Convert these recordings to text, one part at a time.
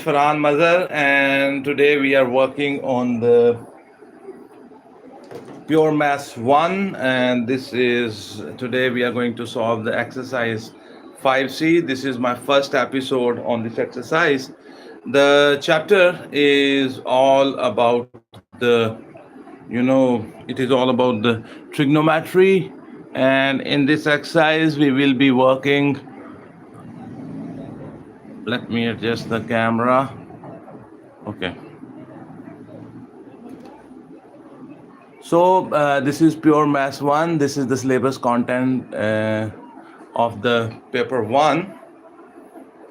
Ferhan Mazher, and today we are working on the Pure Maths 1, and today we are going to solve the exercise 5C. This is my first episode on this exercise. The chapter is all about it is all about the trigonometry, and in this exercise we will be working. Let me adjust the camera. Okay. So this is Pure Maths 1. This is the syllabus content of the paper 1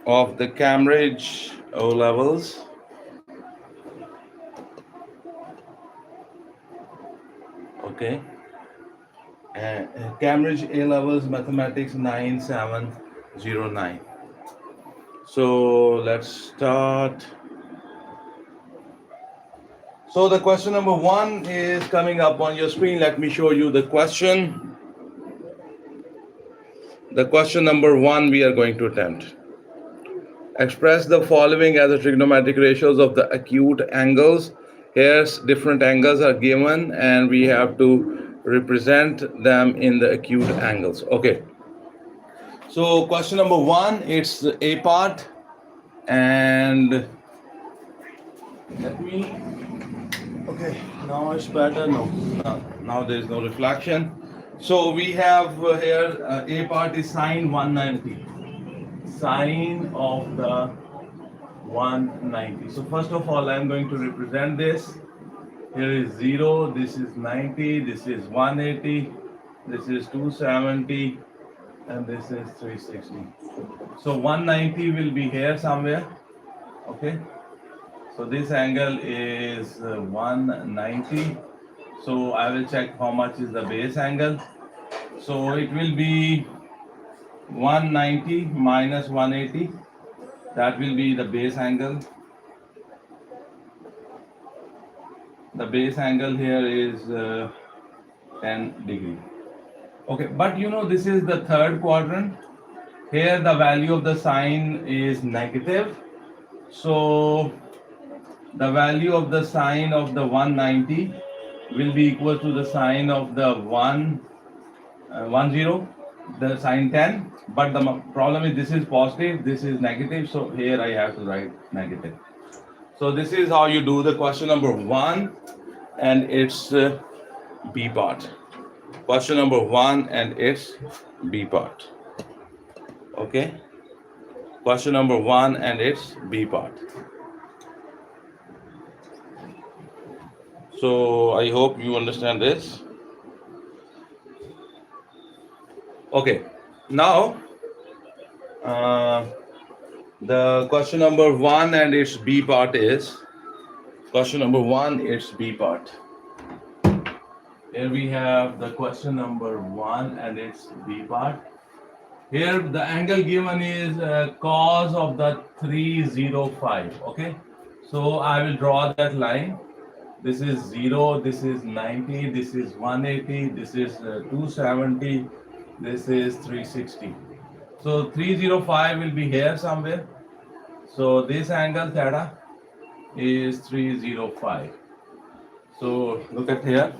of the Cambridge O levels. Okay. Cambridge A levels mathematics 9709. So let's start. So the question number 1 is coming up on your screen. Let me show you the question. The question number 1 we are going to attempt. Express the following as the trigonometric ratios of the acute angles. Here's different angles are given and we have to represent them in the acute angles. Okay. So question number 1, it's the A part, and okay, now it's better. Now there is no reflection. So we have here A part is sine 190. Sine of the 190. So first of all, I'm going to represent this. Here is 0, this is 90, this is 180, this is 270, and this is 360. So 190 will be here somewhere. Okay. So this angle is 190. So I will check how much is the base angle. So it will be 190 minus 180. That will be the base angle. The base angle here is 10 degree. Okay, but this is the third quadrant. Here the value of the sine is negative. So the value of the sine of the 190 will be equal to the sine of the 10, the sine 10. But the problem is this is positive, this is negative. So here I have to write negative. So this is how you do the question number 1, and it's B part. Question number 1 and it's B part. Okay. Question number 1 and it's B part. So I hope you understand this. Okay. Now the question number 1 and its B part is question number 1, its B part. Here we have the question number 1 and its B part. Here the angle given is cos of the 305. Okay. So I will draw that line. This is 0, this is 90, this is 180, this is 270, this is 360. So 305 will be here somewhere. So this angle theta is 305. So look at here.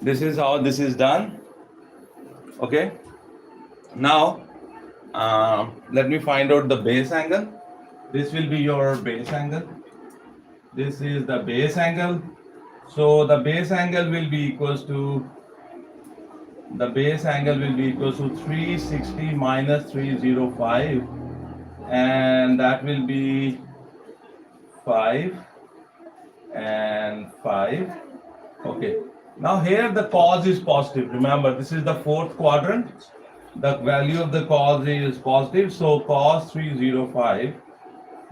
This is how this is done. Okay. Now let me find out the base angle. This will be your base angle. This is the base angle. So the base angle will be equals to 360 minus 305, and that will be 5 and 5. Okay. Now here the cos is positive. Remember, this is the fourth quadrant. The value of the cos is positive. So cos 305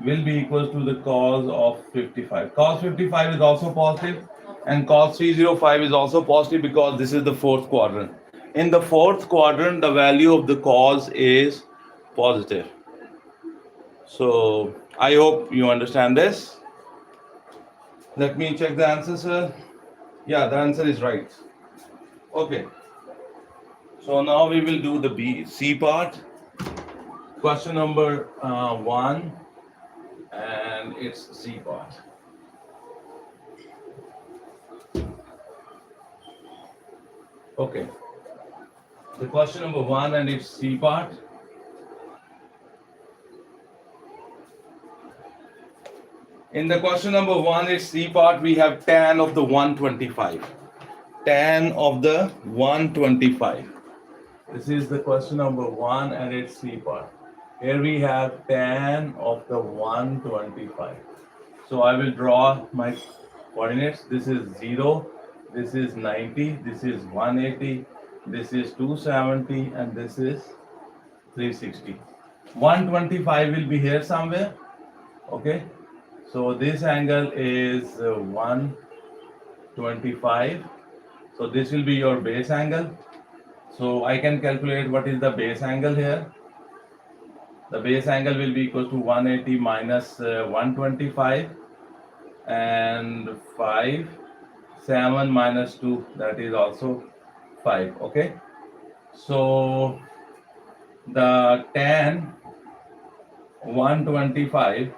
will be equal to the cos of 55. Cos 55 is also positive, and cos 305 is also positive because this is the fourth quadrant. In the fourth quadrant, the value of the cos is positive. So I hope you understand this. Let me check the answer, sir. Yeah, the answer is right. Okay. So now we will do the C part. Question number 1. And and its C part. Okay. The question number 1 and its C part. In the question number 1, its C part, we have tan of the 125. Tan of the 125. This is the question number 1 and its C part. Here we have tan of the 125. So I will draw my coordinates. This is 0, this is 90, this is 180, this is 270, and this is 360. 125 will be here somewhere. Okay. So this angle is 125. So this will be your base angle. So I can calculate what is the base angle here. The base angle will be equal to 180 minus 125 and 5. 7 minus 2, that is also 5. Okay. So the tan 125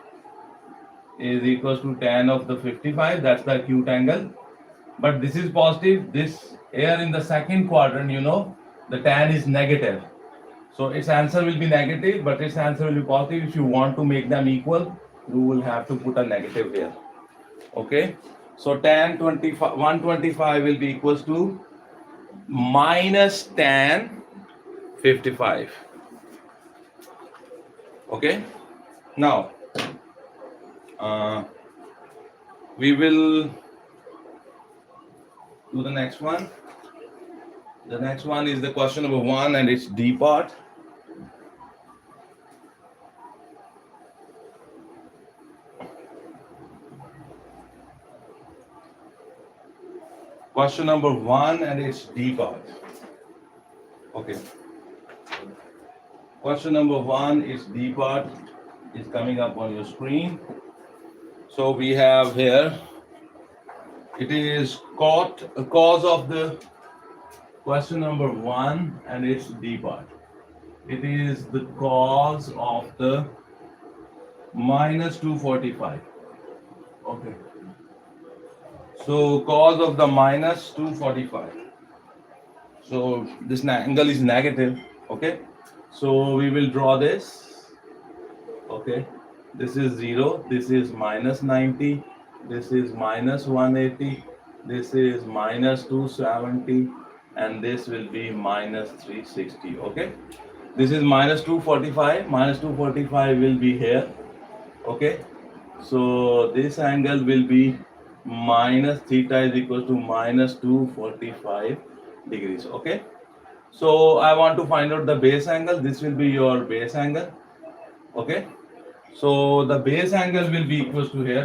is equals to tan of the 55. That's the acute angle. But this is positive. This here in the second quadrant, you know, the tan is negative. So its answer will be negative, but its answer will be positive. If you want to make them equal, you will have to put a negative here. Okay. So tan 125 will be equals to minus tan 55. Okay. Now, we will do the next one. The next one is the question number 1 and its D part. Question number 1 and its D part. Okay. Question number 1 is D part is coming up on your screen. So we have here, it is cause of the question number 1 and its D part. It is the cause of the minus 245. Okay. So cos of the minus 245. So this angle is negative. Okay. So we will draw this. Okay. This is 0. This is minus 90. This is minus 180. This is minus 270. And this will be minus 360. Okay. This is minus 245. Minus 245 will be here. Okay. So this angle will be minus theta is equal to minus 245 degrees. Okay. So I want to find out the base angle. This will be your base angle. Okay. So the base angle will be equal to here.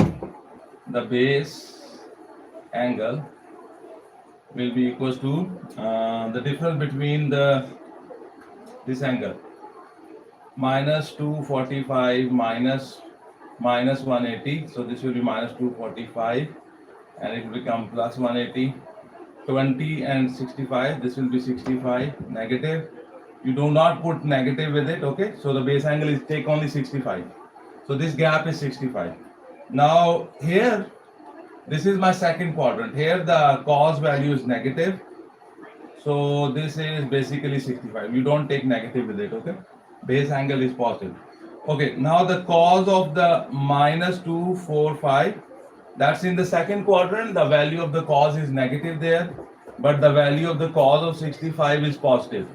The base angle will be equal to the difference between this angle minus 245 minus 180. So this will be minus 245 and it will become plus 180. 20 and 65. This will be 65 negative. You do not put negative with it. Okay. So the base angle is take only 65. So this gap is 65. Now here, this is my second quadrant. Here the cos value is negative. So this is basically 65. You don't take negative with it. Okay. Base angle is positive. Okay. Now the cos of the minus 245. That's in the second quadrant. The value of the cos is negative there, but the value of the cos of 65 is positive.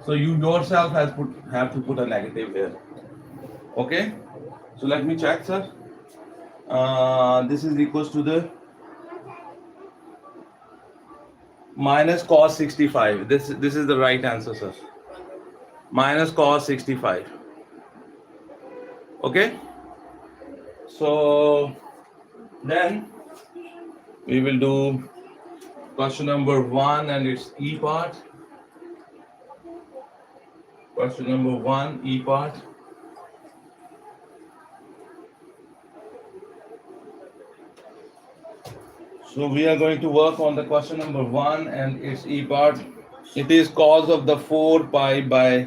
So you yourself have to put a negative here. Okay. So let me check, sir. This is equals to the minus cos 65. This is the right answer, sir. Minus cos 65. Okay. So then we will do question number 1 and its E part. Question number 1, E part. So we are going to work on the question number 1 and its E part. It is cos of the 4 pi by,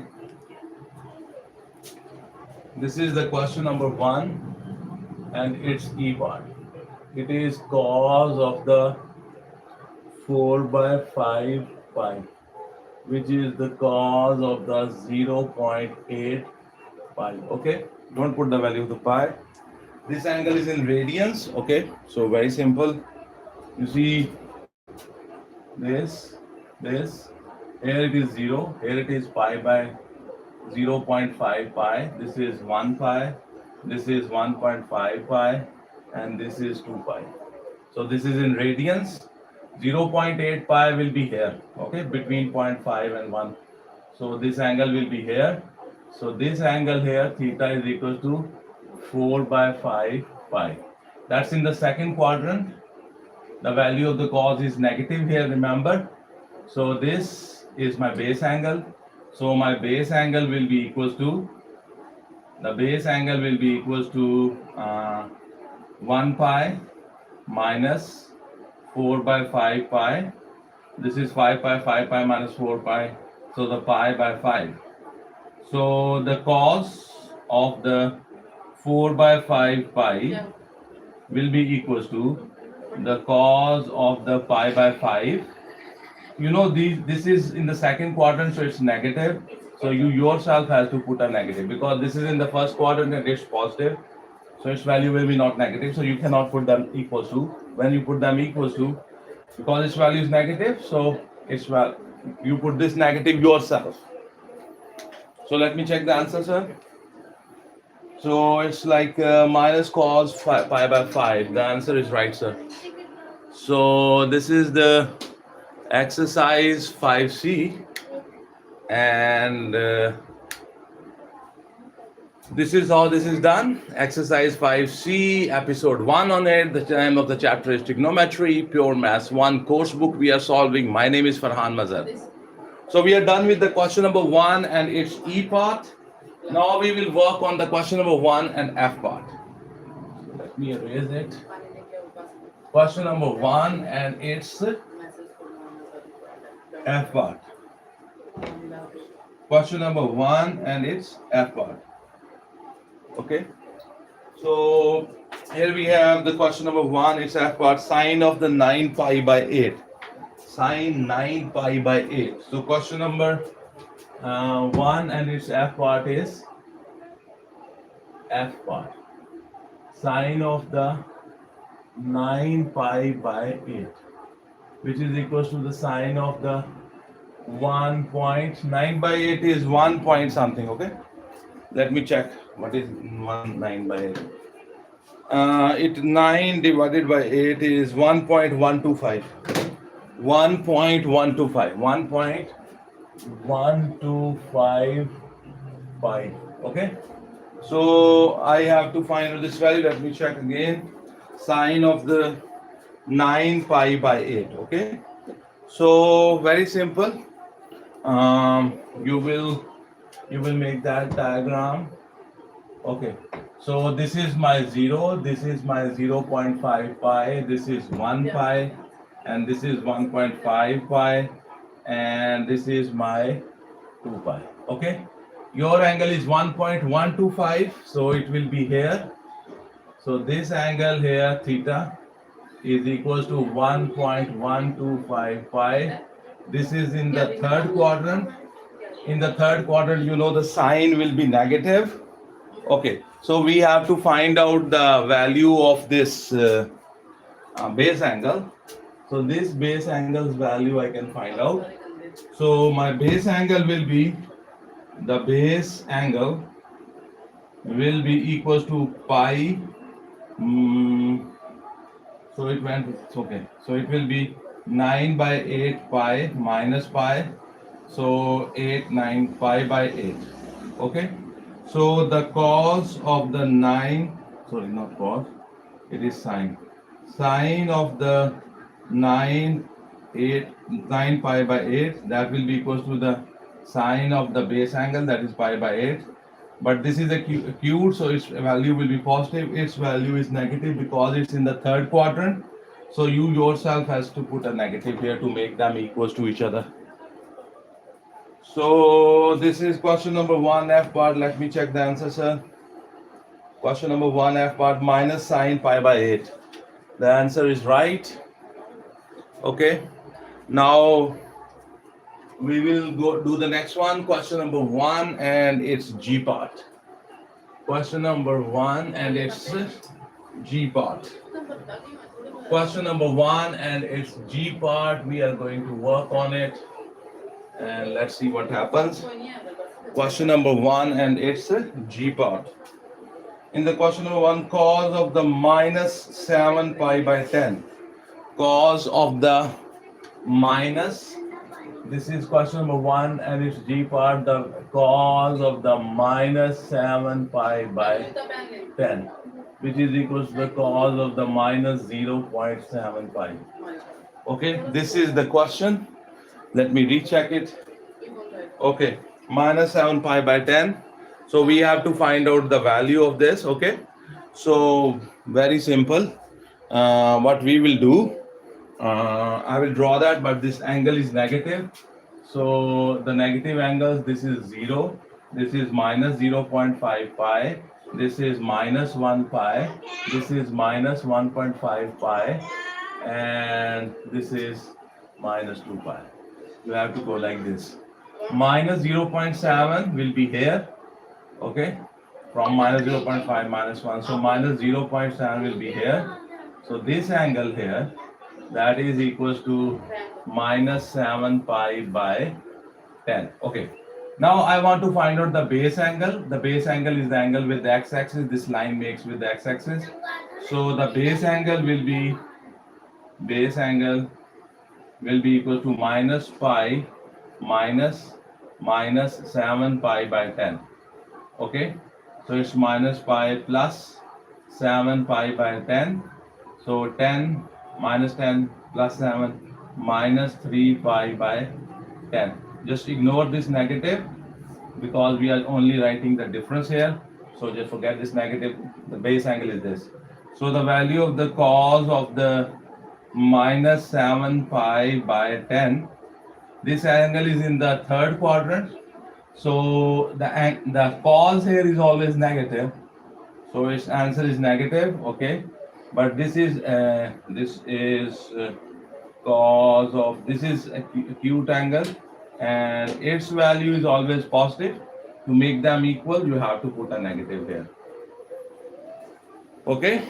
this is the question number 1. and its E part. It is cos of the 4 by 5 pi, which is the cos of the 0.8 pi. Okay, don't put the value of the pi. This angle is in radians. Okay, so very simple. You see this here it is 0, here it is pi by 0.5 pi, this is 1 pi, this is 1.5 pi, and this is 2 pi. So this is in radians. 0.8 pi will be here, okay, between 0.5 and 1. So this angle will be here. So this angle here, theta, is equal to 4 by 5 pi. That's in the second quadrant. The value of the cos is negative here, remember. So this is my base angle. So my base angle will be equals to, the base angle will be equals to 1 pi minus 4 by 5 pi. This is 5 pi minus 4 pi. So the pi by 5. So the cos of the 4 by 5 pi will be equals to the cos of the pi by 5. You know, this is in the second quadrant, so it's negative. So you yourself has to put a negative, because this is in the first quadrant and it's positive. So its value will be not negative. So you cannot put them equals to. When you put them equals to, because its value is negative, so it's you put this negative yourself. So let me check the answer, sir. So it's like minus cos pi by 5. The answer is right, sir. So this is the exercise 5C, and this is how this is done. Exercise 5C, episode 1 on it. The name of the chapter is Trigonometry, Pure Maths 1 course book we are solving. My name is Ferhan Mazher. So we are done with the question number 1 and its E part. Now we will work on the question number 1 and F part. So let me erase it. Question number 1 and its F part. Question number 1 and its F part. Okay. So here we have the question number 1, its F part, sine of the 9 pi by 8. Sine 9 pi by 8. So question number 1 and its F part is F part. Sine of the 9 pi by 8, which is equals to the sine of the 1.9 by 8 is 1 point something. Okay, let me check what is 9 by 8. 9 divided by 8 is 1.125. 1.125. 1.125 pi. Okay, so I have to find this value. Let me check again. Sine of the 9 pi by 8. Okay, so very simple. You will make that diagram. Okay, so this is my 0, this is my 0.5 pi, this is 1 pi, and this is 1.5 pi, and this is my 2 pi. Okay, your angle is 1.125, so it will be here. So this angle here, theta, is equals to 1.125 pi. This is in the third quadrant. In the third quadrant, you know the sign will be negative. Okay, so we have to find out the value of this base angle. So this base angle's value I can find out. So my base angle will be, the base angle will be equals to pi. So it went, okay. So it will be 9 by 8 pi minus pi. So 9 pi by 8. Okay. So the cos of the 9, sorry, not cos, it is sine. Sine of the 9 pi by 8, that will be equals to the sine of the base angle, that is pi by 8. But this is acute, so its value will be positive. Its value is negative because it's in the third quadrant. So you yourself has to put a negative here to make them equals to each other. So this is question number 1 F part. Let me check the answer, sir. Question number 1, F part, minus sine pi by 8. The answer is right. Okay. Now we will go do the next one. Question number 1 and its G part. Question number 1 and its G part. Question number 1 and its G part. We are going to work on it. And let's see what happens. Question number 1 and its G part. In the question number 1, cos of the minus 7 pi by 10. Cos of the minus, this is question number 1 and its G part, the cos of the minus 7 pi by 10, which is equals to the cos of the minus 0.75. Okay, this is the question. Let me recheck it. Okay, minus 7 pi by 10. So we have to find out the value of this. Okay, so very simple. What we will do, I will draw that, but this angle is negative. So the negative angles, this is 0, this is minus 0.5 pi, this is minus 1 pi, this is minus 1.5 pi, and this is minus 2 pi. You have to go like this. Minus 0.7 will be here, okay, from minus 0.5 minus 1. So minus 0.7 will be here. So this angle here, that is equals to minus 7 pi by 10. Okay. Now I want to find out the base angle. The base angle is the angle with the x-axis. This line makes with the x-axis. So the base angle will be equal to minus pi minus 7 pi by 10. Okay. So it's minus pi plus 7 pi by 10. So 10 minus 10 plus 7 minus 3 pi by 10. Just ignore this negative because we are only writing the difference here. So just forget this negative. The base angle is this. So the value of the cos of the minus 7 pi by 10, this angle is in the third quadrant. So the cos here is always negative. So its answer is negative. Okay. But this is cos of, this is acute angle, and its value is always positive. To make them equal, you have to put a negative here. Okay,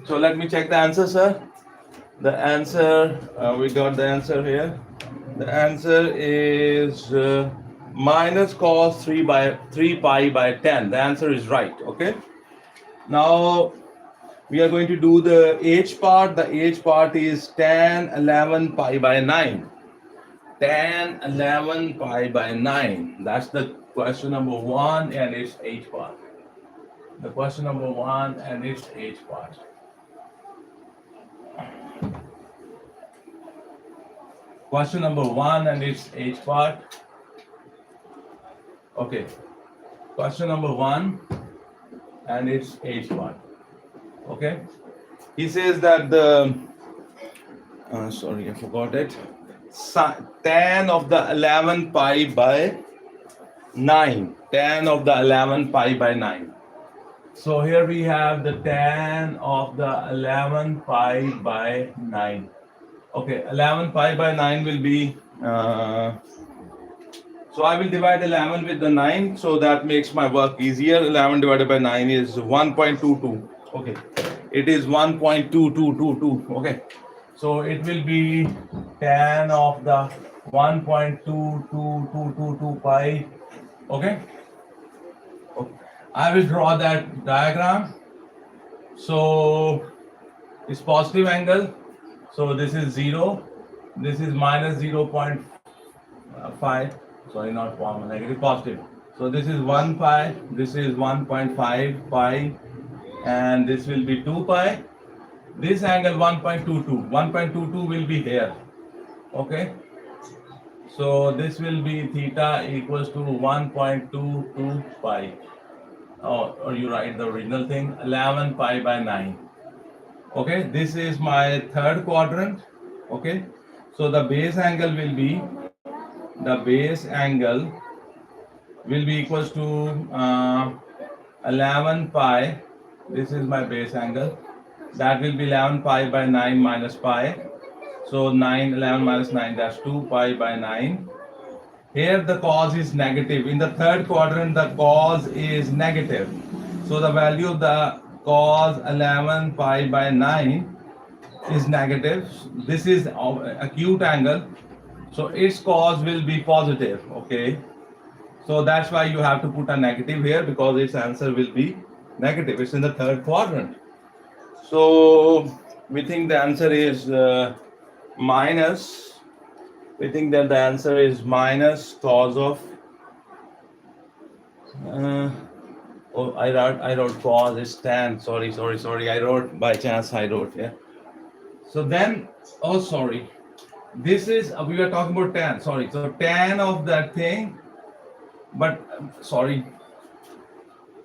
so let me check the answer, sir. The answer, we got the answer here. The answer is minus cos 3 pi by 10. The answer is right. Okay, now we are going to do the H part. The H part is tan 11 pi by 9. Tan 11 pi by 9. That's the question number 1 and its H part. The question number 1 and its H part. Question number 1 and its H part. Okay. Question number 1 and its H part. Okay, he says that the sorry, I forgot it. Tan of the 11 pi by 9. Tan of the 11 pi by 9. So here we have the tan of the 11 pi by 9. Okay, 11 pi by 9 will be. So I will divide 11 with the 9, so that makes my work easier. 11 divided by 9 is 1.22. Okay, it is 1.2222. Okay, so it will be tan of the 1.22222 pi. Okay, I will draw that diagram. So it's positive angle. So this is 0. This is minus 0.5. Sorry, not negative, positive. So this is 1 pi. This is 1.5 pi. And this will be 2 pi. This angle 1.22. 1.22 will be here. Okay. So this will be theta equals to 1.22 pi. Or you write the original thing, 11 pi by 9. Okay. This is my third quadrant. Okay. So the base angle will be, equals to 11 pi This is my base angle. That will be 11 pi by 9 minus pi. So 11 minus 9, that's 2 pi by 9. Here the cos is negative. In the third quadrant, the cos is negative. So the value of the cos 11 pi by 9 is negative. This is acute angle. So its cos will be positive. Okay. So that's why you have to put a negative here, because its answer will be negative. It's in the third quadrant. So we think the answer is minus. We think that the answer is minus cos of. I wrote cos is tan. Sorry. I wrote by chance. I wrote, yeah. So then, oh sorry, this is we were talking about tan. Sorry, so tan of that thing. But sorry,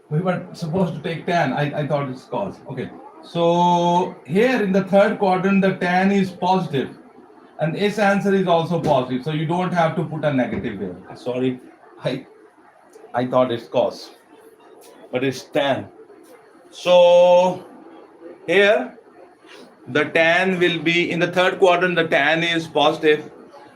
we were supposed to take tan. I thought it's cos. Okay. So here in the third quadrant, the tan is positive, and its answer is also positive. So you don't have to put a negative here. Sorry, I thought it's cos, but it's tan. So here the tan will be in the third quadrant. The tan is positive.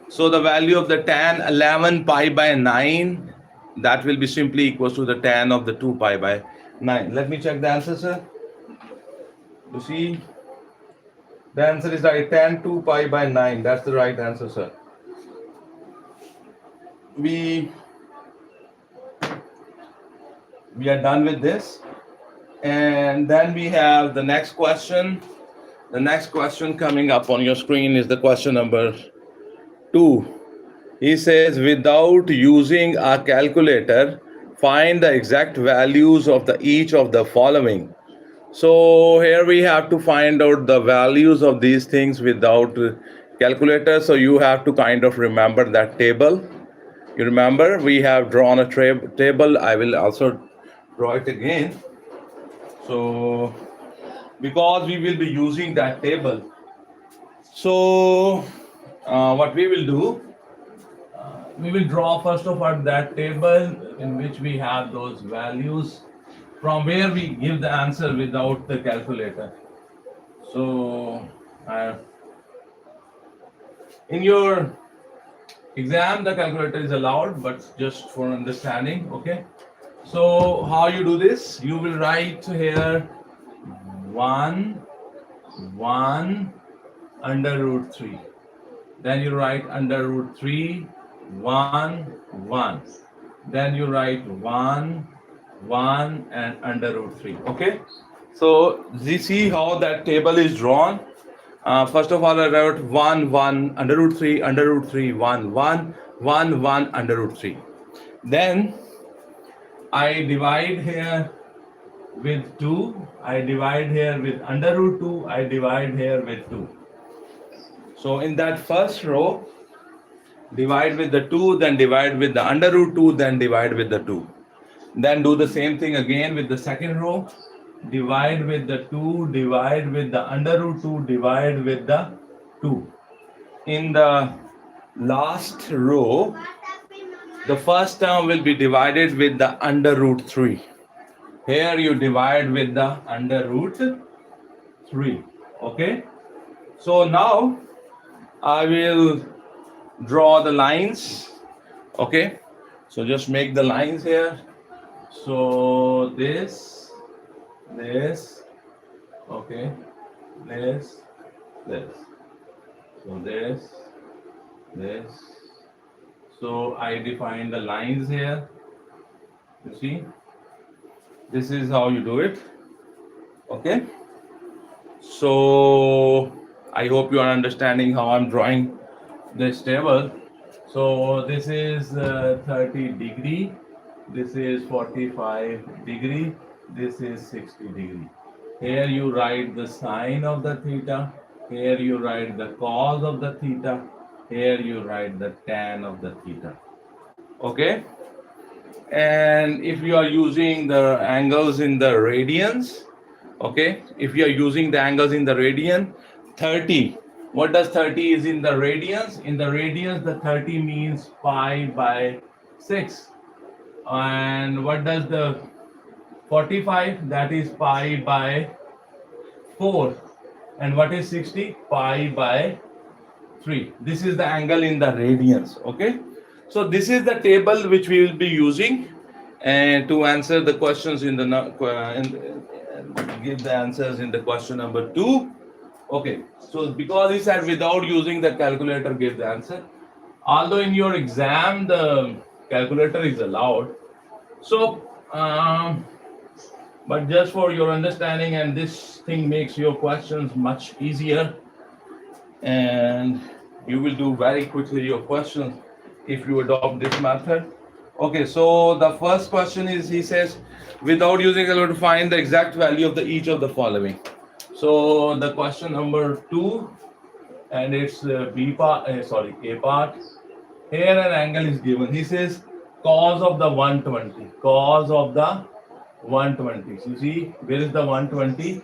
So the value of the tan 11 pi by 9, that will be simply equals to the tan of the 2 pi by 9. Let me check the answer, sir. You see, the answer is right, tan 2 pi by 9. That's the right answer, sir. We are done with this. And then we have the next question. The next question coming up on your screen is the question number 2. He says, without using a calculator, find the exact values of each of the following. So here we have to find out the values of these things without calculator. So you have to kind of remember that table. You remember we have drawn a table. I will also draw it again. So because we will be using that table. So what we will do, we will draw first of all that table in which we have those values from where we give the answer without the calculator. So in your exam, the calculator is allowed, but just for understanding, okay? So how you do this? You will write here 1 under root 3. Then you write under root 3 1 1. Then you write 1 1 and under root 3. Okay. So you see how that table is drawn. First of all, I wrote 1 1 under root 3 1 1 1 1 under root 3. Then I divide here with 2. I divide here with under root 2. I divide here with 2. So in that first row, divide with the 2, then divide with the under root 2, then divide with the 2. Then do the same thing again with the second row. Divide with the 2, divide with the under root 2, divide with the 2. In the last row, the first term will be divided with the under root 3. Here you divide with the under root 3. Okay. So now I will draw the lines. Okay. So just make the lines here. So this, okay, this. So this. So I define the lines here. You see, this is how you do it. Okay. So I hope you are understanding how I'm drawing this table. So this is 30 degree. This is 45 degree. This is 60 degree. Here you write the sine of the theta. Here you write the cos of the theta. Here you write the tan of the theta. Okay. And if you are using the angles in the radians, okay, if you are using the angles in the radian, 30. What does 30 is in the radians? In the radians, the 30 means pi by 6. And what does the 45, that is pi by 4. And what is 60? Pi by 3. This is the angle in the radians. Okay. So this is the table which we will be using and to answer the questions in the give the answers in the question number 2. Okay. So because he said without using the calculator give the answer. Although in your exam the calculator is allowed. So but just for your understanding, and this thing makes your questions much easier, and you will do very quickly your questions if you adopt this method. Okay, so the first question is, he says, without using calculator, find the exact value of the each of the following. So the question number 2, and it's B part, A part. Here an angle is given. He says cos of the 120. Cos of the 120. So you see, where is the 120?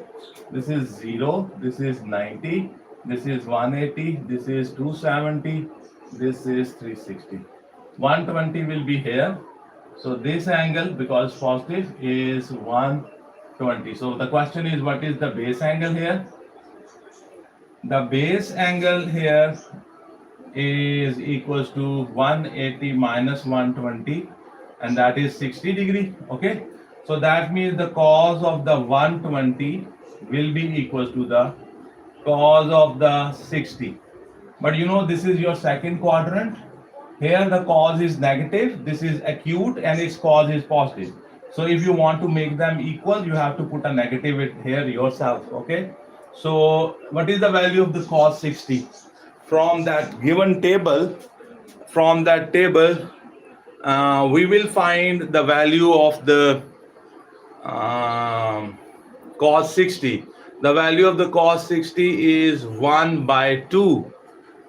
This is 0. This is 90. This is 180. This is 270. This is 360. 120 will be here. So this angle, because positive, is 120. So the question is, what is the base angle here? The base angle here is equals to 180 minus 120, and that is 60 degree. Okay. So that means the cos of the 120 will be equals to the cos of the 60. But you know, this is your second quadrant. Here the cos is negative, this is acute, and its cos is positive. So if you want to make them equal, you have to put a negative here yourself. Okay. So what is the value of the cos 60? From that given table, we will find the value of the cos 60. The value of the cos 60 is 1 by 2.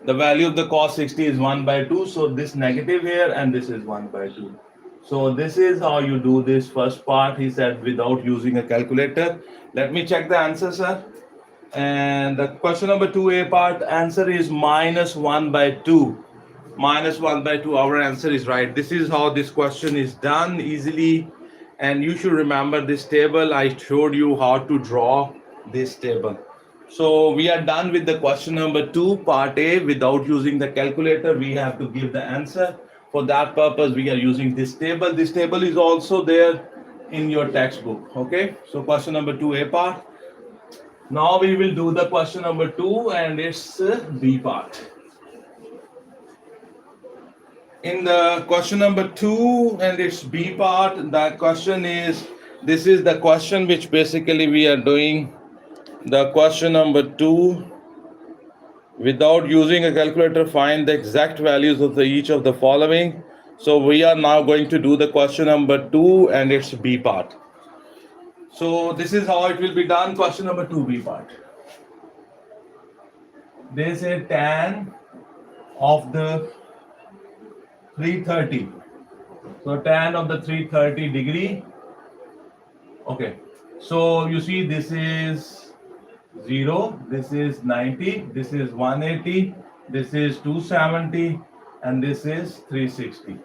The value of the cos 60 is 1 by 2. So this negative here, and this is 1 by 2. So this is how you do this first part. He said without using a calculator. Let me check the answer, sir. And the question number 2A part, answer is minus 1 by 2. Minus 1 by 2. Our answer is right. This is how this question is done easily. And you should remember this table. I showed you how to draw this table. So we are done with the question number 2, part A. Without using the calculator, we have to give the answer. For that purpose, we are using this table. This table is also there in your textbook. Okay. So question number 2A part. Now we will do the question number 2, and it's B part. In the question number 2, and it's B part, the question is, this is the question which basically we are doing. The question number 2, without using a calculator, find the exact values of each of the following. So we are now going to do the question number 2, and it's B part. So this is how it will be done. Question number 2, B part. They say tan of the 330. So tan of the 330 degree. Okay. So you see, this is 0, this is 90, this is 180, this is 270, and this is 360.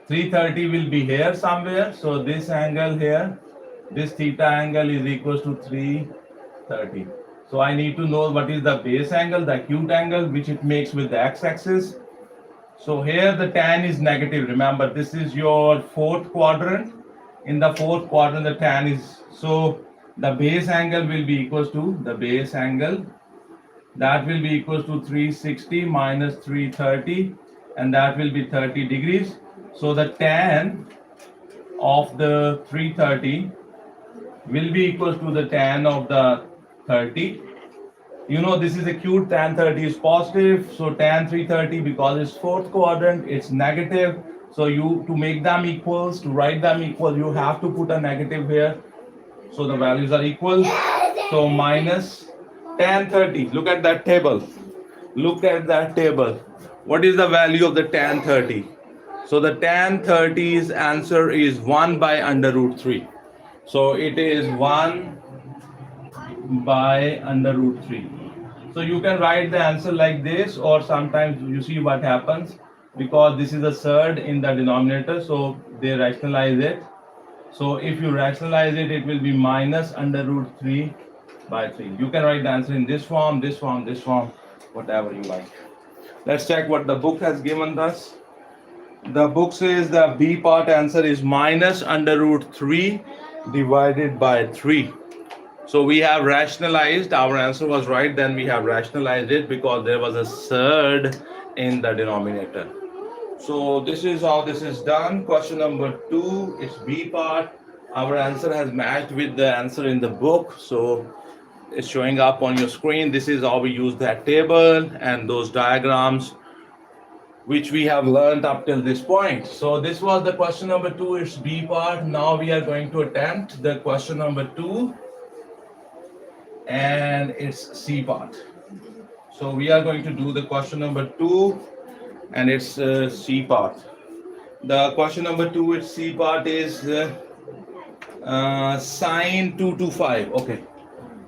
330 will be here somewhere. So this angle here, this theta angle is equals to 330. So I need to know what is the base angle, the acute angle, which it makes with the x-axis. So here the tan is negative. Remember, this is your fourth quadrant. In the fourth quadrant, the tan is, so the base angle will be equals to the base angle. That will be equals to 360 minus 330, and that will be 30 degrees. So the tan of the 330 will be equals to the tan of the 30. You know, this is acute, tan 30 is positive. So tan 330, because it's fourth quadrant, it's negative. So you, to make them equals, to write them equal, you have to put a negative here. So the values are equal. So minus tan 30. Look at that table. Look at that table. What is the value of the tan 30? So the tan 30's answer is 1 by under root 3. So it is 1 by under root 3. So you can write the answer like this, or sometimes you see what happens, because this is a third in the denominator, so they rationalize it. So if you rationalize it, it will be minus under root 3 by 3. You can write the answer in this form, this form, this form, whatever you like. Let's check what the book has given us. The book says the B part answer is minus under root 3 divided by 3. So we have rationalized, our answer was right, then we have rationalized it because there was a surd in the denominator. So this is how this is done. Question number 2 is B part. Our answer has matched with the answer in the book. So it's showing up on your screen. This is how we use that table and those diagrams which we have learned up till this point. So this was the question number 2, it's B part. Now we are going to attempt the question number 2 and it's C part. So we are going to do the question number 2 and it's C part. The question number 2, it's C part is sine 225. Okay.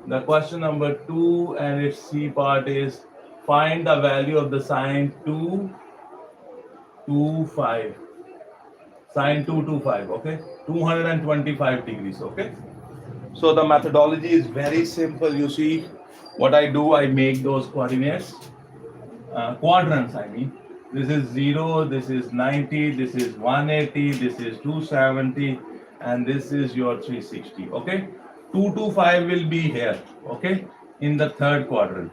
The question number 2 and its C part is find the value of the sine 225. Sine 225. Okay. 225 degrees. Okay. So the methodology is very simple. You see, what I do, I make those coordinates, quadrants, I mean. This is 0, this is 90, this is 180, this is 270, and this is your 360, okay? 225 will be here, okay, in the third quadrant.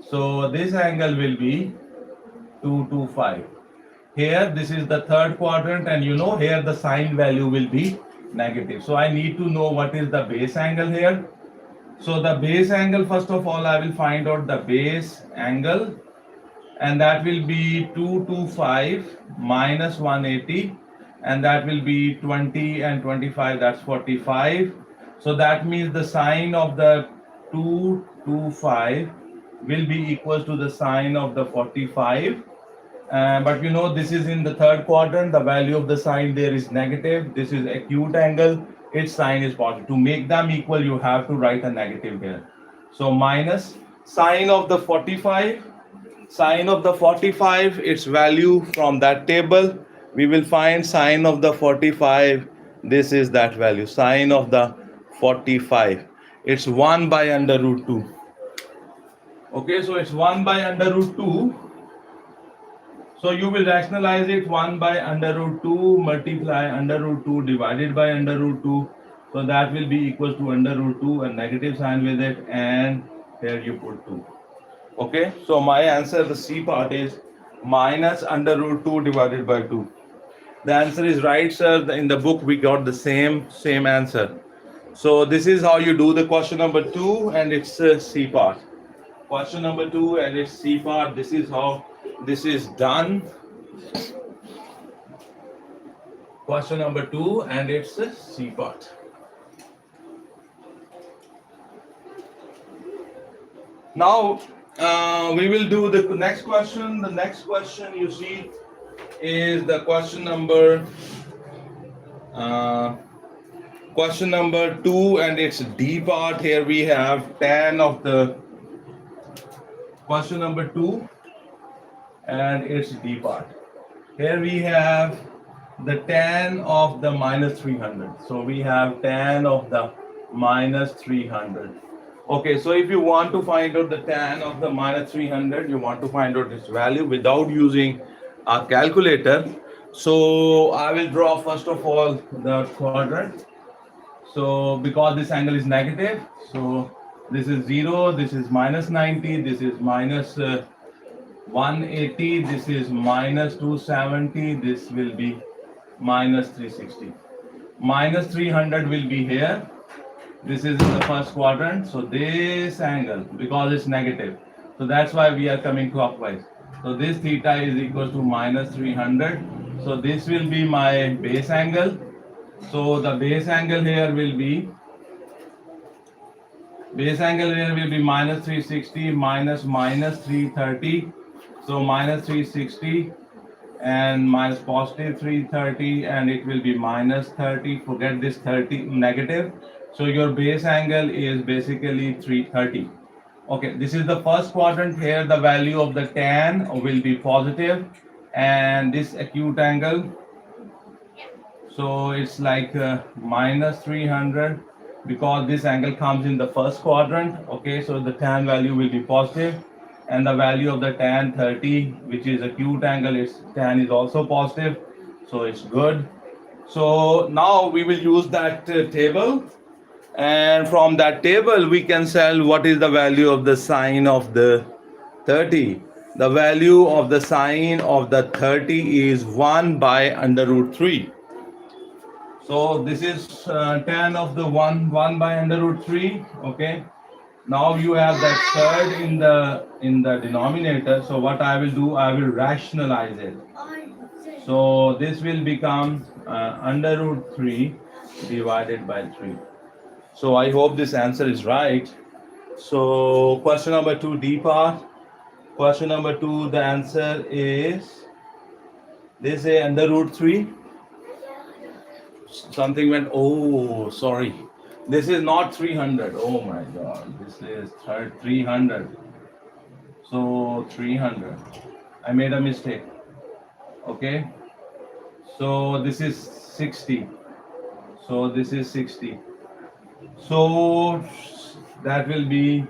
So this angle will be 225. Here, this is the third quadrant, and you know here the sine value will be negative. So I need to know what is the base angle here. So the base angle, first of all, I will find out the base angle, and that will be 225 minus 180, and that will be 20 and 25, that's 45. So that means the sine of the 225 will be equal to the sine of the 45. But you know, this is in the third quadrant, the value of the sine there is negative. This is acute angle, its sine is positive. To make them equal, you have to write a negative here. So minus sine of the 45, sine of the 45, its value from that table, we will find sine of the 45, this is that value, sine of the 45, it's 1 by under root 2. Okay, so it's 1 by under root 2. So you will rationalize it, 1 by under root 2 multiply under root 2 divided by under root 2. So that will be equal to under root 2, a negative sign with it, and here you put 2. Okay, so my answer, the C part, is minus under root 2 divided by 2. The answer is right, sir. In the book, we got the same answer. So this is how you do the question number 2 and its C part. Question number 2 and its C part, this is how this is done. Question number 2 and its C part. Now, we will do the next question. The next question you see is the question number 2 and its D part. Here we have tan of the question number 2 and its D part. Here we have the tan of the minus 300. So we have tan of the minus 300. Okay, so if you want to find out the tan of the minus 300, you want to find out its value without using a calculator. So I will draw first of all the quadrant. So because this angle is negative, so this is 0, this is minus 90, this is minus 180, this is minus 270, this will be minus 360. Minus 300 will be here. This is in the first quadrant. So this angle, because it's negative, so that's why we are coming clockwise. So this theta is equal to minus 300. So this will be my base angle. So the base angle here will be minus 360 minus 330. So minus 360 and minus positive 330, and it will be minus 30. Forget this 30 negative. So your base angle is basically 330. Okay, this is the first quadrant. Here the value of the tan will be positive, and this acute angle, So it's like minus 300 because this angle comes in the first quadrant. Okay, so the tan value will be positive, and the value of the tan 30, which is acute angle, its tan is also positive, so it's good. So now we will use that table, and from that table we can tell what is the value of the sine of the 30. The value of the sine of the 30 is 1 by under root 3. So this is tan of the 1 by under root 3. Okay. Now you have that third in the denominator. So what I will do, I will rationalize it. So this will become under root 3 divided by 3. So I hope this answer is right. So question number 2, D part. Question number 2, the answer is, they say under root 3. Something went, oh, sorry. This is not 300. Oh my God. This is 300. So 300. I made a mistake. Okay. So this is 60. So this is 60. So that will be,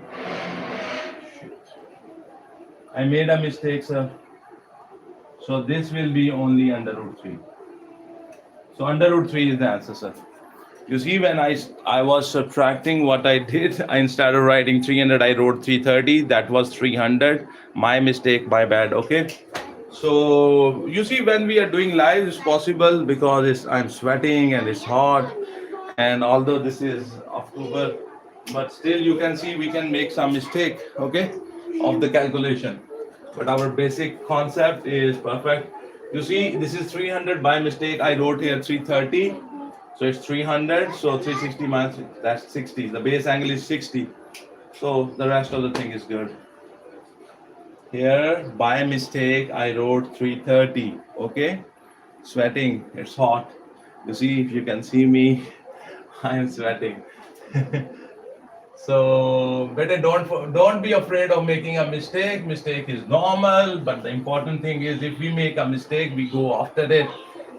I made a mistake, sir. So this will be only under root 3. So under root 3 is the answer, sir. You see, when I was subtracting, what I did, instead of writing 300, I wrote 330. That was 300. My mistake, my bad. Okay. So you see, when we are doing live, it's possible because I'm sweating and it's hot. And although this is October, but still you can see we can make some mistake, okay, of the calculation. But our basic concept is perfect. You see, this is 300. By mistake, I wrote here 330. So it's 300. So 360 minus, that's 60. The base angle is 60. So the rest of the thing is good. Here, by mistake, I wrote 330. Okay, sweating. It's hot. You see, if you can see me, I am sweating. So better don't be afraid of making a mistake. Mistake is normal, but the important thing is if we make a mistake, we go after it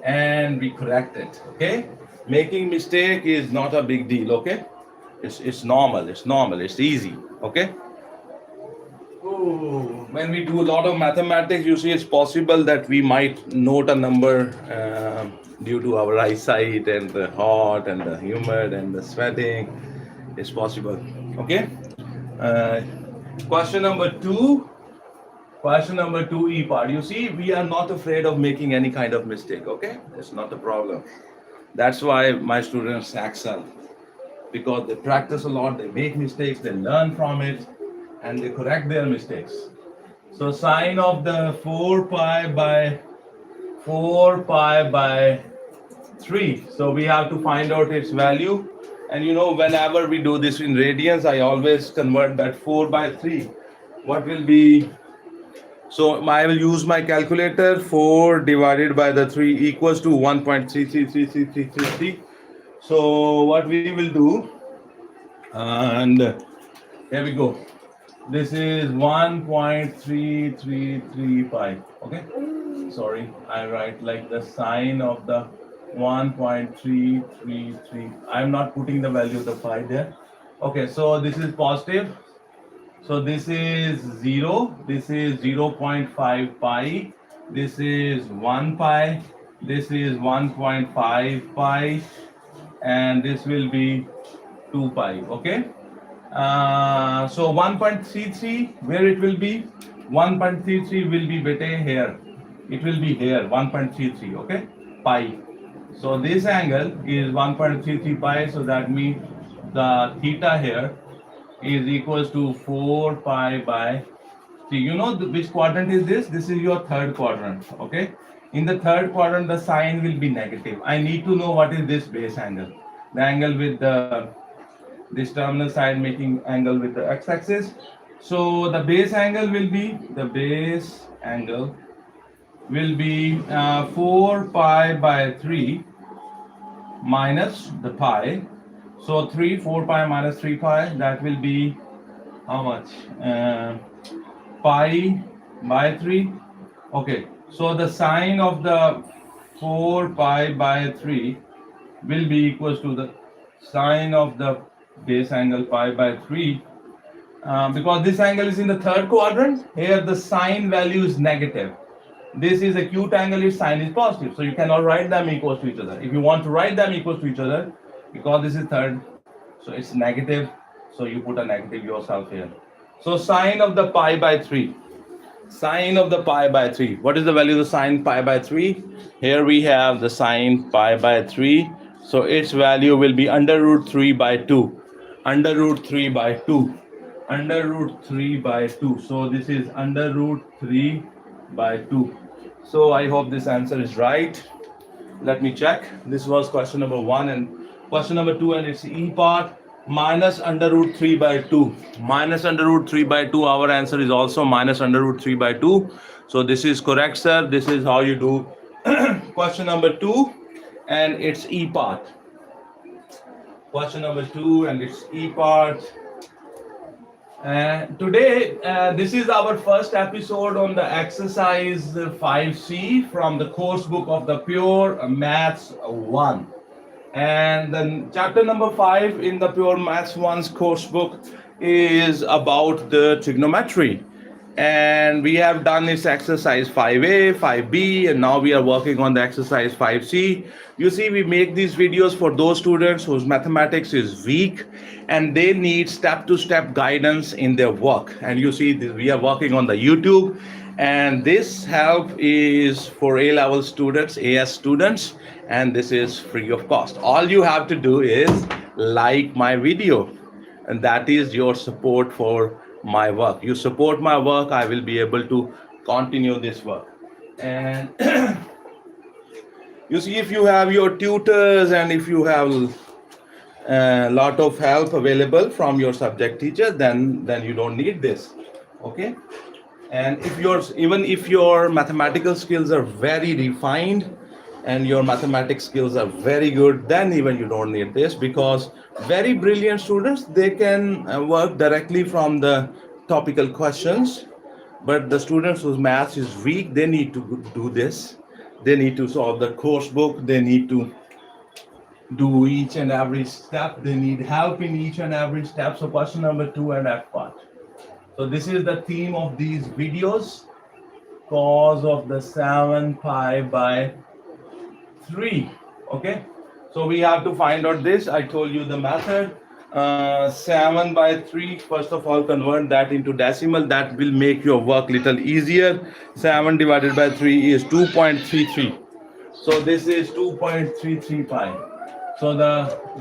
and we correct it. Okay, making mistake is not a big deal. Okay, it's normal. It's normal. It's easy. Okay. Ooh, when we do a lot of mathematics, you see, it's possible that we might note a number due to our eyesight and the hot and the humid and the sweating. It's possible. Okay. Question number 2. Question number 2, E part. You see, we are not afraid of making any kind of mistake. Okay, it's not a problem. That's why my students excel, because they practice a lot. They make mistakes. They learn from it, and they correct their mistakes. So sine of the 4 pi by 3. So we have to find out its value. And you know, whenever we do this in radians, I always convert that 4 by 3. What will be? So I will use my calculator. 4 divided by the 3 equals to 1.333333. So what we will do, and here we go. This is 1.3335. Okay. Sorry, I write like the sine of the 1.333. I'm not putting the value of the pi there. Okay, so this is positive. So this is 0. This is 0.5 pi. This is 1 pi. This is 1.5 pi. And this will be 2 pi. Okay. So 1.33, where it will be? 1.33 will be better here. It will be here, 1.33. Okay. Pi. So this angle is 1.33 pi, so that means the theta here is equals to 4 pi by 3. You know which quadrant is this? This is your third quadrant. Okay. In the third quadrant, the sign will be negative. I need to know what is this base angle. The angle with this terminal side making angle with the x-axis. So the base angle will be 4 pi by 3 minus the pi. So 4 pi minus 3 pi, that will be how much? Pi by 3. Okay, so the sine of the 4 pi by 3 will be equals to the sine of the base angle pi by 3. Because this angle is in the third quadrant, here the sine value is negative. This is acute angle, its sine is positive. So you cannot write them equals to each other. If you want to write them equals to each other, because this is third, so it's negative. So you put a negative yourself here. So sine of the pi by 3. Sine of the pi by 3. What is the value of the sine pi by 3? Here we have the sine pi by 3. So its value will be under root 3 by 2. Under root 3 by 2. Under root 3 by 2. So this is under root 3 by 2. So I hope this answer is right. Let me check. This was question number 1 and question number 2, and it's E part. Minus under root 3 by 2. Minus under root 3 by 2. Our answer is also minus under root 3 by 2. So this is correct, sir. This is how you do question number 2, and it's E part. Question number 2, and it's E part. Today, this is our first episode on the exercise 5C from the course book of the Pure Maths 1. And then chapter number 5 in the Pure Maths 1's course book is about the trigonometry. And we have done this exercise 5A, 5B, and now we are working on the exercise 5C. You see, we make these videos for those students whose mathematics is weak and they need step-to-step guidance in their work. And you see, we are working on the YouTube, and this help is for A-level students, AS students, and this is free of cost. All you have to do is like my video, and that is your support for my work. You support my work, I will be able to continue this work. And you see, if you have your tutors and if you have a lot of help available from your subject teacher, then you don't need this. Okay. And even if your mathematical skills are very refined and your mathematics skills are very good, then even you don't need this, because very brilliant students, they can work directly from the topical questions. But the students whose maths is weak, they need to do this. They need to solve the course book. They need to do each and every step. They need help in each and every step. So question number 2 and F part. So this is the theme of these videos. Cos of the 7 pi by 3. Okay, so we have to find out this. I told you the method. 7 by 3, first of all, convert that into decimal. That will make your work little easier. 7 divided by 3 is 2.33. So this is 2.33 pi. So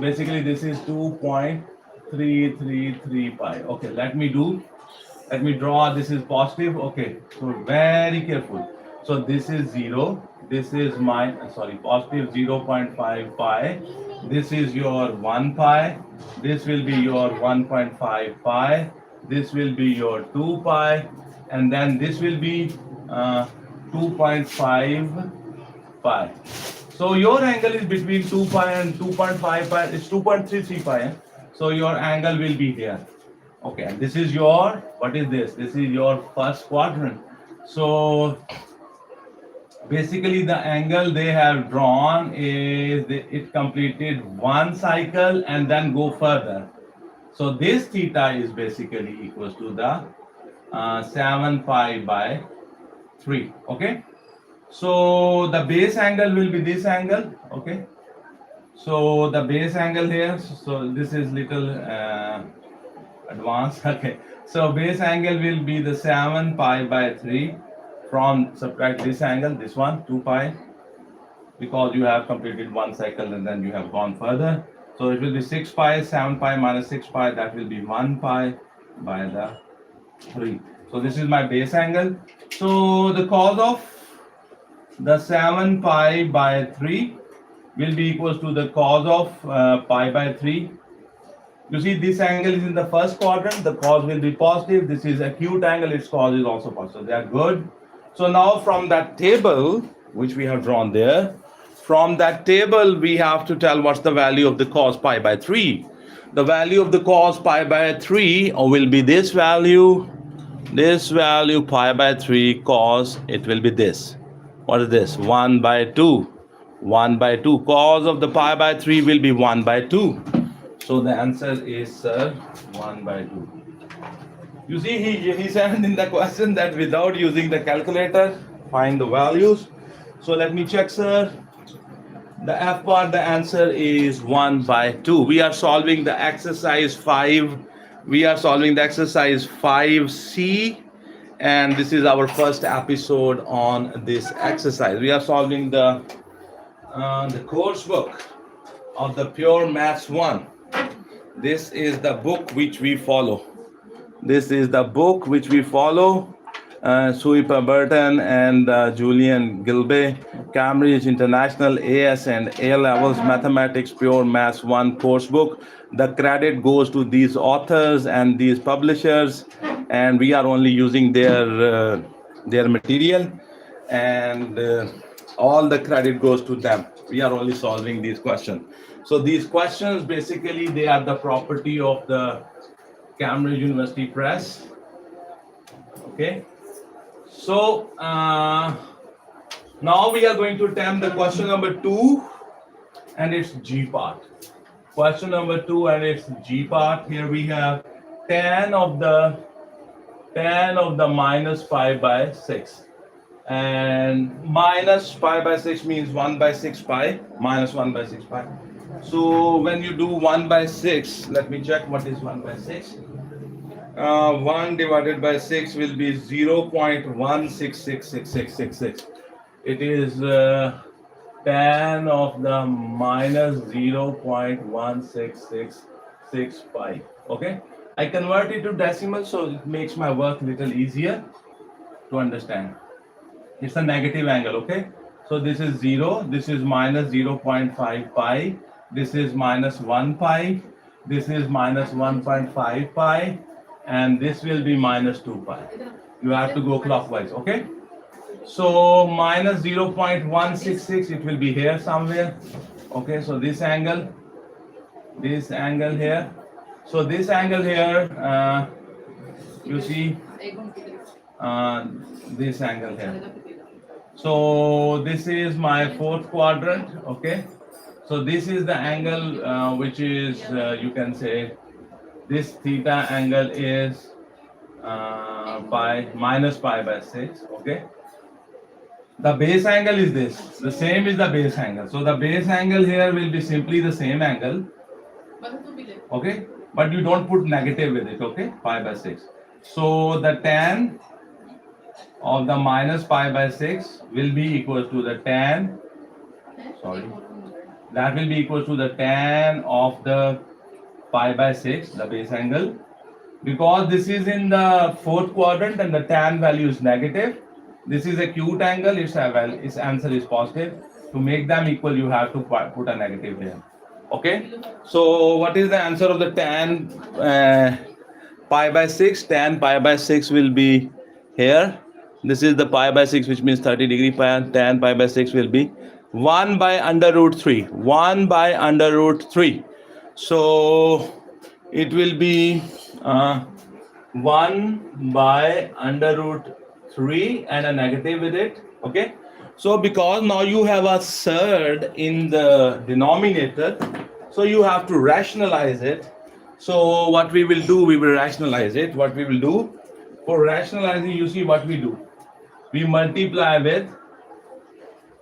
basically this is 2.333 pi. Okay, let me draw. This is positive. Okay, so very careful. So this is 0. This is positive 0.5 pi. This is your 1 pi. This will be your 1.5 pi. This will be your 2 pi. And then this will be 2.5 pi. So your angle is between 2 pi and 2.5 pi. It's 2.33 pi. So your angle will be here. Okay, and this is your, what is this? This is your first quadrant. So basically the angle they have drawn is it completed one cycle and then go further. So this theta is basically equals to the 7 pi by 3. Okay, so the base angle will be this angle. Okay, so the base angle here, so this is little advanced. Okay, so base angle will be the 7 pi by 3. From subtract this angle, this one, 2 pi, because you have completed one cycle and then you have gone further. So it will be 6 pi, 7 pi minus 6 pi, that will be 1 pi by the 3. So this is my base angle. So the cos of the 7 pi by 3 will be equals to the cos of pi by 3. You see, this angle is in the first quadrant, the cos will be positive. This is acute angle, its cos is also positive. They are good. So now from that table, which we have drawn there, from that table, we have to tell what's the value of the cos pi by 3. The value of the cos pi by 3 will be this value pi by 3 cos, it will be this. What is this? 1 by 2. 1 by 2. Cos of the pi by 3 will be 1 by 2. So the answer is, sir, 1 by 2. You see, he said in the question that without using the calculator, find the values. So let me check, sir. The F part, the answer is 1 by 2. We are solving the exercise 5. We are solving the exercise 5C. And this is our first episode on this exercise. We are solving the course book of the Pure Maths 1. This is the book which we follow. This is the book which we follow. Sui Pemberton and Julian Gilbey, Cambridge International AS and A Levels Mathematics Pure Maths 1 course book. The credit goes to these authors and these publishers, and we are only using their material, and all the credit goes to them. We are only solving these questions. So these questions, basically, they are the property of the Cambridge University Press. Okay. So now we are going to attempt the question number 2 and its G part. Question number 2 and its G part. Here we have tan of the minus pi by 6. And minus pi by 6 means 1 by 6 pi, minus 1 by 6 pi. So when you do 1 by 6, let me check what is 1 by 6. 1 divided by 6 will be 0.166666. It is tan of the minus 0.166665. Okay, I convert it to decimal, so it makes my work a little easier to understand. It's a negative angle. Okay, so this is 0, this is minus 0.5 pi, this is minus 1 pi, this is minus 1.5 pi, and this will be minus 2 pi. You have to go clockwise. Okay, so minus 0.166, it will be here somewhere. Okay, so this angle here, so this angle here, you see this angle here. So this is my 4th quadrant. Okay, so this is the angle which is you can say this theta angle is minus pi by 6. Okay, the base angle is this, the same is the base angle. So the base angle here will be simply the same angle. Okay, but you don't put negative with it. Okay, pi by 6. So the tan of the minus pi by 6 will be equal to the tan, that will be equal to the tan of the pi by 6, the base angle. Because this is in the 4th quadrant and the tan value is negative, this is acute angle, its answer is positive. To make them equal, you have to put a negative here. Okay, so what is the answer of the tan pi by 6? Tan pi by 6 will be here. This is the pi by 6, which means 30 degree pi. Tan pi by 6 will be 1 by under root 3. 1 by under root 3. So it will be 1 by under root 3 and a negative with it. Okay, so because now you have a third in the denominator, so you have to rationalize it. So what we will do, we will rationalize it. What we will do for rationalizing, you see what we do, we multiply with,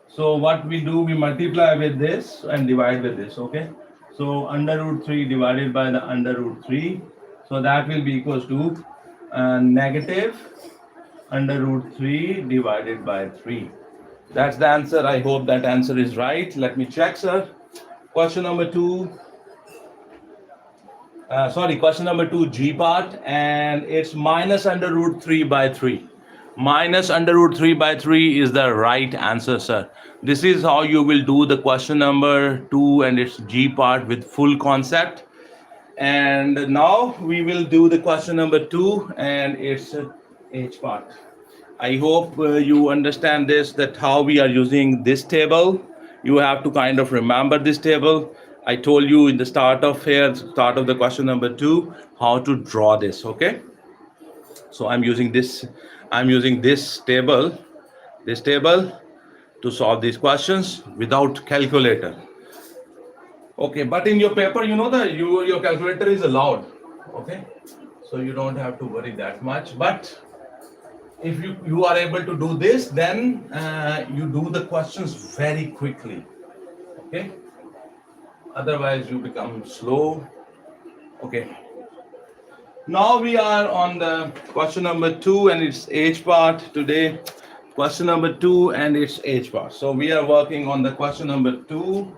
so what we do, we multiply with this and divide with this. Okay, so under root 3 divided by the under root 3, so that will be equals to negative under root 3 divided by 3. That's the answer. I hope that answer is right. Let me check, sir. Question number 2. Question number 2, G part, and it's minus under root 3 by 3. Minus under root 3 by 3 is the right answer, sir. This is how you will do the question number 2 and its G part with full concept. And now we will do the question number 2 and its H part. I hope you understand this, that how we are using this table. You have to kind of remember this table. I told you in the start of the question number 2, how to draw this. Okay, so I'm using this table, to solve these questions without calculator. Okay, but in your paper, you know that your calculator is allowed. Okay, so you don't have to worry that much. But if you are able to do this, then you do the questions very quickly. Okay, otherwise you become slow. Okay, now we are on the question number 2 and its H part today. Question number 2 and its H part. So we are working on the question number 2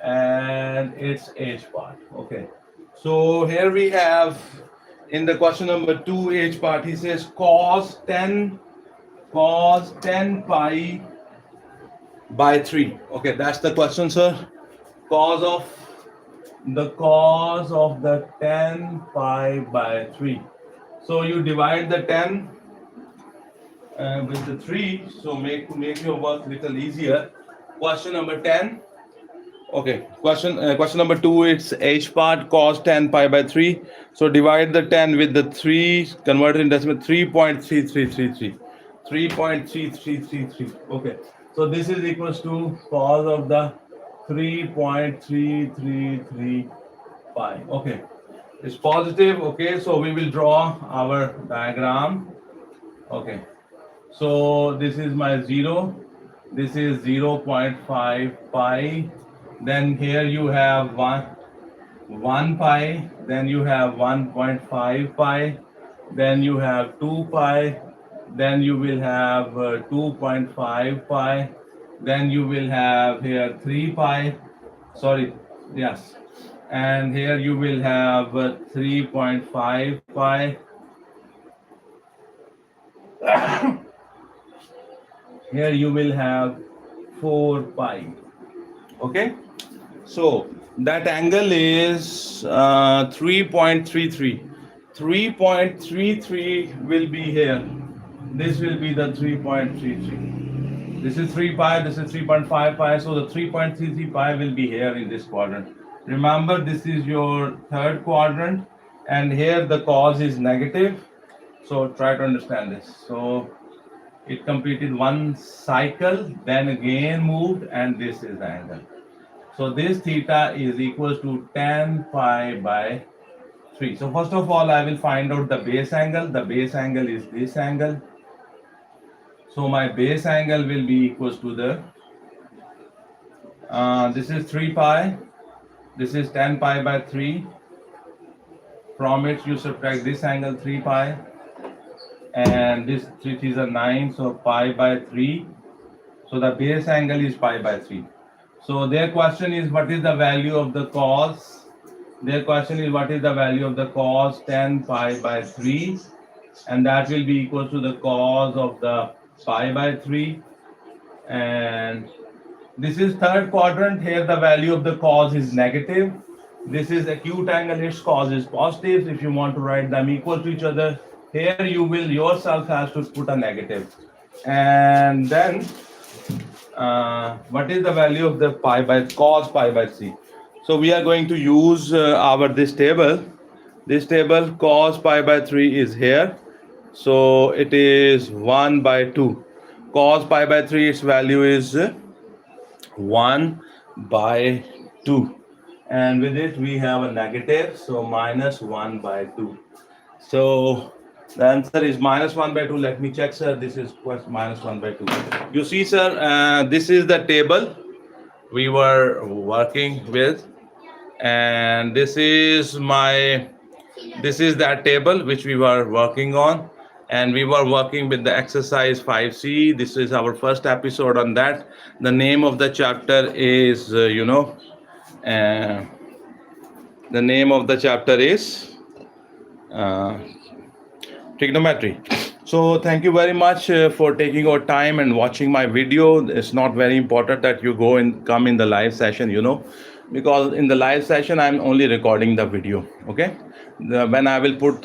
and its H part. Okay, so here we have in the question number 2 H part, he says cos 10 pi by 3. Okay, that's the question, sir. Cos of the 10 pi by 3. So you divide the 10 with the 3, so make your work little easier. Question number 10. Okay, question number 2, it's H part, cos 10 pi by 3. So divide the 10 with the 3, convert it in decimal, 3.3333. 3.3333. Okay, so this is equals to cos of the 3.333 pi. Okay, it's positive. Okay, so we will draw our diagram. Okay, so this is my 0, this is 0.5 pi, then here you have 1 pi, then you have 1.5 pi, then you have 2 pi, then you will have 2.5 pi, then you will have here 3 pi, sorry, yes, and here you will have 3.5 pi. Here you will have 4 pi. Okay, so that angle is 3.33. 3.33 will be here. This will be the 3.33. This is 3 pi, this is 3.5 pi. So the 3.33 pi will be here in this quadrant. Remember, this is your third quadrant, and here the cos is negative. So try to understand this. So it completed one cycle, then again moved, and this is the angle. So this theta is equals to 10 pi by 3. So first of all, I will find out the base angle. The base angle is this angle. So my base angle will be equals to the, this is 3 pi, this is 10 pi by 3. From it you subtract this angle 3 pi, and this 3 is a 9, so pi by 3. So the base angle is pi by 3. So their question is, what is the value of the cos? Their question is, what is the value of the cos 10 pi by 3? And that will be equal to the cos of the pi by 3. And this is third quadrant. Here the value of the cos is negative. This is acute angle, its cos is positive. If you want to write them equal to each other, here you will yourself have to put a negative. And then what is the value of the pi by cos pi by 3? So we are going to use this table. This table, cos pi by 3 is here. So it is 1 by 2. Cos pi by 3, its value is 1 by 2. And with it we have a negative, so minus 1 by 2. So the answer is minus 1 by 2. Let me check, sir. This is minus 1 by 2. You see, sir, this is the table we were working with. And this is that table which we were working on. And we were working with the exercise 5C. This is our first episode on that. The name of the chapter is, the name of the chapter is Trigonometry. So thank you very much for taking your time and watching my video. It's not very important that you go and come in the live session, because in the live session I'm only recording the video. Okay, when I will put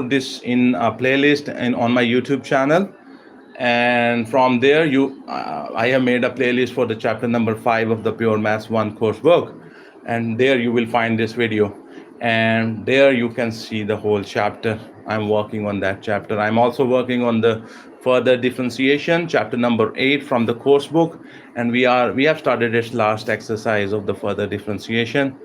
this in a playlist and on my YouTube channel, and from there I have made a playlist for the chapter number 5 of the Pure Maths 1 course book, and there you will find this video, and there you can see the whole chapter I'm working on that chapter. I'm also working on the further differentiation, chapter number 8 from the course book, and we have started its last exercise of the further differentiation.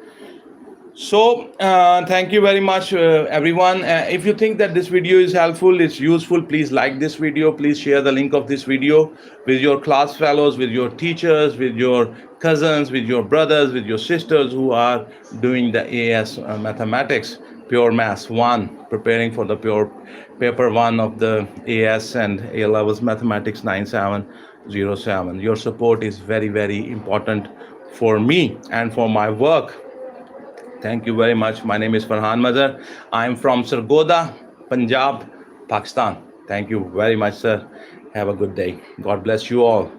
So thank you very much, everyone. If you think that this video is helpful, it's useful, please like this video. Please share the link of this video with your class fellows, with your teachers, with your cousins, with your brothers, with your sisters who are doing the AS mathematics, pure maths 1, preparing for the pure paper 1 of the AS and A levels mathematics 9707. Your support is very, very important for me and for my work. Thank you very much. My name is Ferhan Mazher. I'm from Sargodha, Punjab, Pakistan. Thank you very much, sir. Have a good day. God bless you all.